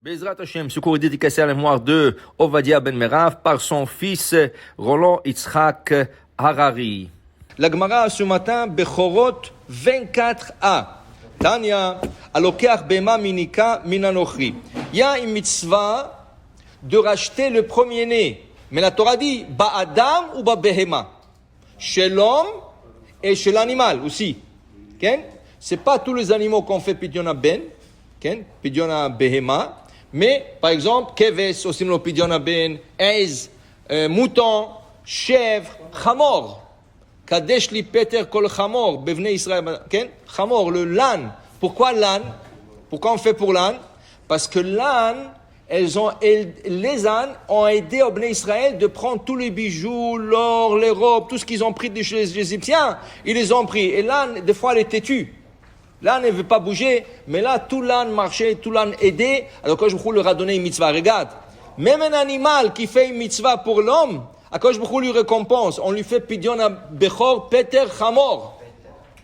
Bezrat Hashem, ce cours est dédicacé à la mémoire de Ovadia Ben Merav par son fils Roland Yitzhak Harari. La Gemara ce matin, Bechorot 24a. Tanya, Alokeach Bema Minika Minanochri. Il y a une mitzvah de racheter le premier-né. Mais la Torah dit, Ba'adam ou Ba'behema. Chez l'homme et chez l'animal aussi. Okay? C'est pas tous les animaux qu'on fait Pidyon Ben, okay? Pidyon Behema. Mais, par exemple, Keves, aussi le Pidyon Ben, Ez, mouton, chèvre, Chamor. Kadesh li Peter kol Chamor, Bevne Israël. Okay? Chamor, le l'âne. Pourquoi l'âne? Pourquoi on fait pour l'âne? Parce que l'âne, les ânes ont aidé au Bnei Israël de prendre tous les bijoux, l'or, les robes, tout ce qu'ils ont pris de chez les Égyptiens, ils les ont pris. Et l'âne, des fois, elle est têtue. L'âne ne veut pas bouger, mais là, tout l'âne marchait, tout l'âne aidait. Alors, quand je leur a donné une mitzvah, regarde, même un animal qui fait une mitzvah pour l'homme, à quoi je lui récompense, on lui fait pidyon bechor, peter, chamor.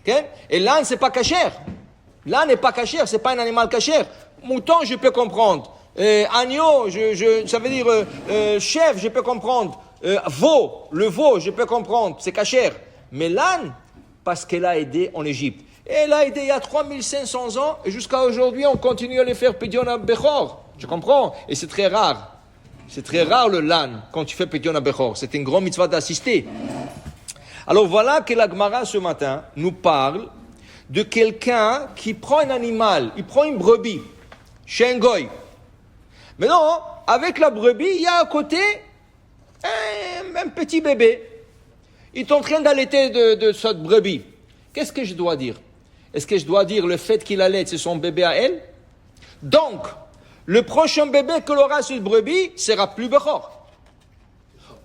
Okay? Et l'âne, c'est pas cachère. L'âne n'est pas cachère, c'est pas un animal cachère. Mouton, je peux comprendre. Agneau, ça veut dire chèvre, je peux comprendre. Veau, le veau, je peux comprendre, c'est cachère. Mais l'âne, parce qu'elle a aidé en Égypte. Et elle a aidé il y a 3500 ans, et jusqu'à aujourd'hui, on continue à les faire pidyon bechor. Tu comprends? Et c'est très rare. C'est très rare le l'âne, quand tu fais pidyon bechor. C'est une grande mitzvah d'assister. Alors voilà que la Gemara ce matin nous parle de quelqu'un qui prend un animal, il prend une brebis, chez un goy. Mais non, avec la brebis, il y a à côté un petit bébé. Il est en train d'allaiter de cette brebis. Qu'est-ce que je dois dire? Est-ce que je dois dire le fait qu'il allaite, c'est son bébé à elle? Donc, le prochain bébé que l'aura cette brebis sera plus bechor.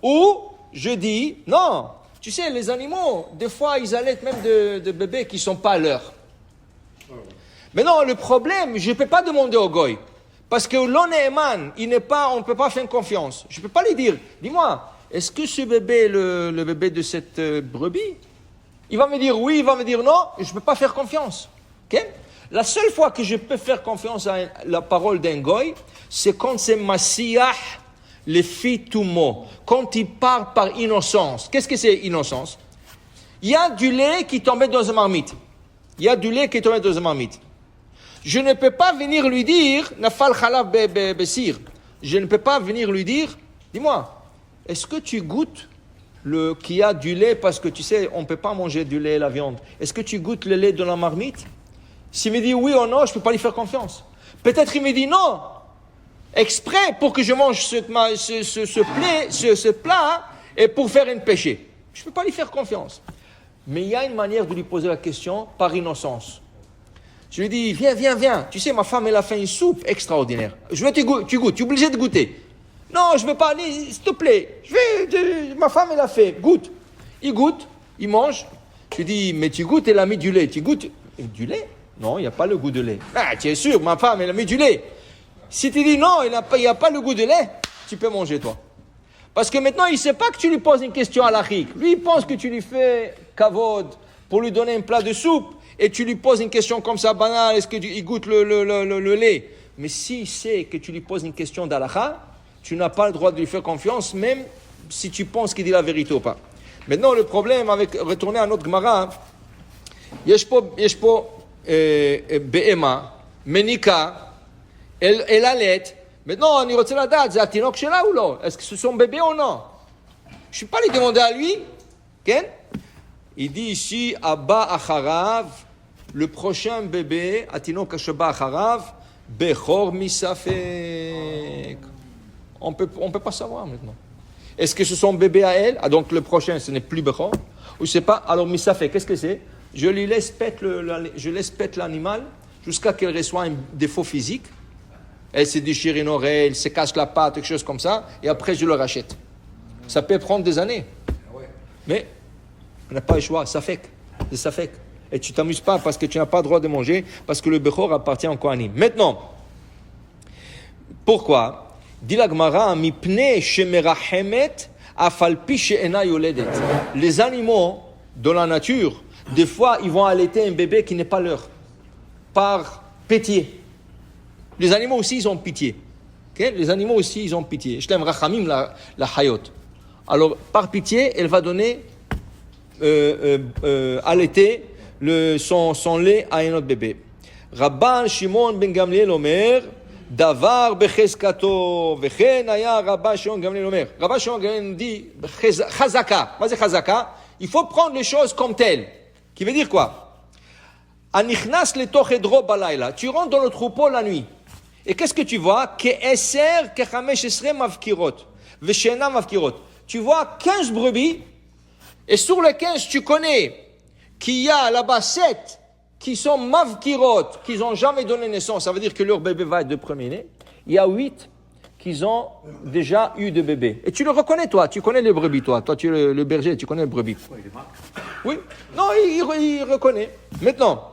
Ou, je dis, non, tu sais, les animaux, des fois, ils allaitent même de bébés qui ne sont pas leurs. Mais non, le problème, je ne peux pas demander au goy. Parce que l'onéman, on ne peut pas faire confiance. Je ne peux pas lui dire, dis-moi, est-ce que ce bébé, le bébé de cette brebis, il va me dire oui, il va me dire non, et je ne peux pas faire confiance. Okay? La seule fois que je peux faire confiance à la parole d'un goy, c'est quand c'est Masiah, le fitumo, quand il parle par innocence. Qu'est-ce que c'est innocence? Il y a du lait qui tombait dans une marmite. Je ne peux pas venir lui dire, Nafal Khalav Besir. Je ne peux pas venir lui dire, dis-moi, est-ce que tu goûtes qu'il y a du lait, parce que tu sais, on ne peut pas manger du lait et la viande. Est-ce que tu goûtes le lait de la marmite? S'il me dit oui ou non, je ne peux pas lui faire confiance. Peut-être il me dit non, exprès pour que je mange ce plat et pour faire un péché. Je ne peux pas lui faire confiance. Mais il y a une manière de lui poser la question par innocence. Je lui dis, viens. Tu sais, ma femme, elle a fait une soupe extraordinaire. Je veux que tu goûtes. Tu es obligé de goûter. Non, je ne veux pas aller, s'il te plaît. Ma femme, elle a fait. Goûte. Il goûte, il mange. Je lui dis, mais tu goûtes, elle a mis du lait. Tu goûtes du lait? Non, il n'y a pas le goût de lait. Ah, tu es sûr, ma femme, elle a mis du lait. Si tu dis non, il n'y a pas le goût de lait, tu peux manger, toi. Parce que maintenant, il ne sait pas que tu lui poses une question à l'achik. Lui, il pense que tu lui fais kavod pour lui donner un plat de soupe. Et tu lui poses une question comme ça, banale, est-ce qu'il goûte le lait? Mais s'il sait que tu lui poses une question d'alakha, tu n'as pas le droit de lui faire confiance, même si tu penses qu'il dit la vérité ou pas. Maintenant, le problème avec, retourner à notre Gemara, Yeshpo Be'ema, Menika, elle allait. Maintenant, on y retient la date, c'est Atinok Shela ou non? Est-ce que c'est son bébé ou non? Je ne suis pas allé demander à lui. Okay? Il dit ici, Abba Acharav, le prochain bébé, Atinok Ashaba Acharav, Bechor Misafek. On peut pas savoir maintenant. Est-ce que c'est son bébé à elle? Ah, donc le prochain, ce n'est plus Bechor? Ou je sais pas, alors Misafek, qu'est-ce que c'est? Je laisse pète l'animal jusqu'à qu'elle reçoive un défaut physique. Elle se déchire une oreille, elle se casse la patte, quelque chose comme ça, et après je le rachète. Ça peut prendre des années. Mais on n'a pas le choix, ça fait. Et tu t'amuses pas parce que tu n'as pas le droit de manger, parce que le Bechor appartient au Kohanim. Maintenant, pourquoi? Dit la Gemara, mipne shemerahemet afalpi she'ena yoledet. Les animaux dans la nature, des fois, ils vont allaiter un bébé qui n'est pas leur, par pitié. Les animaux aussi, ils ont pitié. Okay? Les animaux aussi, ils ont pitié. Je t'aime, rachamim la hayot. Alors, par pitié, elle va donner, allaiter son lait à un autre bébé. Rabban Shimon ben Gamliel Omer, Davar bechezkato, vechen aya Rabban Shimon Gamliel Omer. Rabban Shimon Gamliel nous dit, chazaka. Qu'est-ce que chazaka? Il faut prendre les choses comme telles. Qui veut dire quoi? Anichnas letoch edro balayla. Tu rentres dans le troupeau la nuit. Et qu'est-ce que tu vois? Ke'eser kechamesh esre mavkirot. Veshena mavkirot. Tu vois 15 brebis, et sur les 15, tu connais qu'il y a là-bas 7 qui sont mavkirot, qui n'ont jamais donné naissance. Ça veut dire que leur bébé va être de premier-né. Il y a 8 qui ont déjà eu de bébés. Et tu le reconnais, toi. Tu connais les brebis, toi. Toi, tu es le berger, tu connais les brebis. Oui. Non, il reconnaît. Maintenant,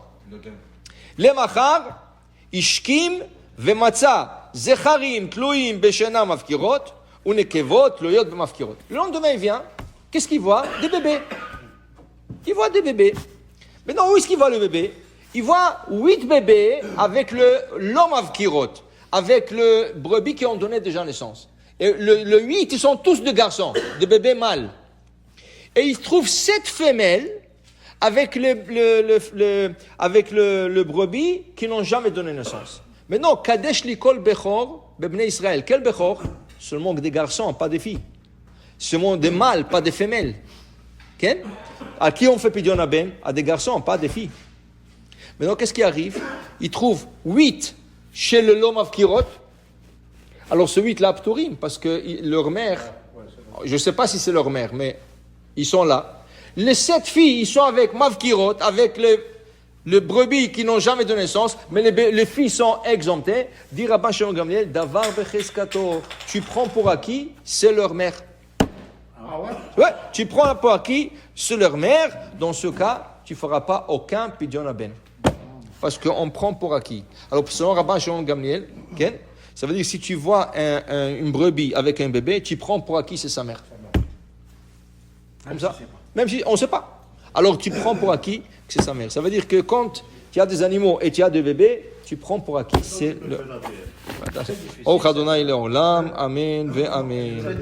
les machar, ishkim, vematza, zecharim, tluim, beshena mavkirot, unekevot, loyot, bemavkirot. Le lendemain, il vient. Qu'est-ce qu'il voit? Des bébés. Il voit des bébés. Maintenant, où est-ce qu'il voit le bébé? Il voit 8 bébés avec l'homme avkirot, avec le brebis qui ont donné déjà naissance. Et le 8, ils sont tous de garçons, de bébés mâles. Et il trouve 7 femelles avec le brebis qui n'ont jamais donné naissance. Maintenant, Kadesh likol bechor, bebnei Israël. Quel bechor? Seulement des garçons, pas des filles. Seulement des mâles, pas des femelles. Okay? À qui on fait Pidyon Haben? À des garçons, pas des filles. Maintenant, qu'est-ce qui arrive? Ils trouvent 8 chez le Lom Avkirot. Alors, ce 8 là, Pturim, parce que leur mère, je ne sais pas si c'est leur mère, mais ils sont là. Les 7 filles, ils sont avec Mavkirot, avec le brebis qui n'ont jamais donné naissance, mais les filles sont exemptées. Dit Rabban Shimon Gamliel, Davar bechezkato. Tu prends pour acquis, c'est leur mère. Ah ouais? Ouais, tu prends pour acquis, c'est leur mère. Dans ce cas, tu ne feras pas aucun Pidyon Haben. Parce qu'on prend pour acquis. Alors, selon Rabban Shimon Gamliel, okay, ça veut dire que si tu vois une brebis avec un bébé, tu prends pour acquis, c'est sa mère. Comme ça. Même si on ne sait pas. Alors, tu prends pour acquis que c'est sa mère. Ça veut dire que quand tu as des animaux et tu as des bébés, tu prends pour acquis, c'est le... Oh, Adonai Leolam, Amen, ve Amen.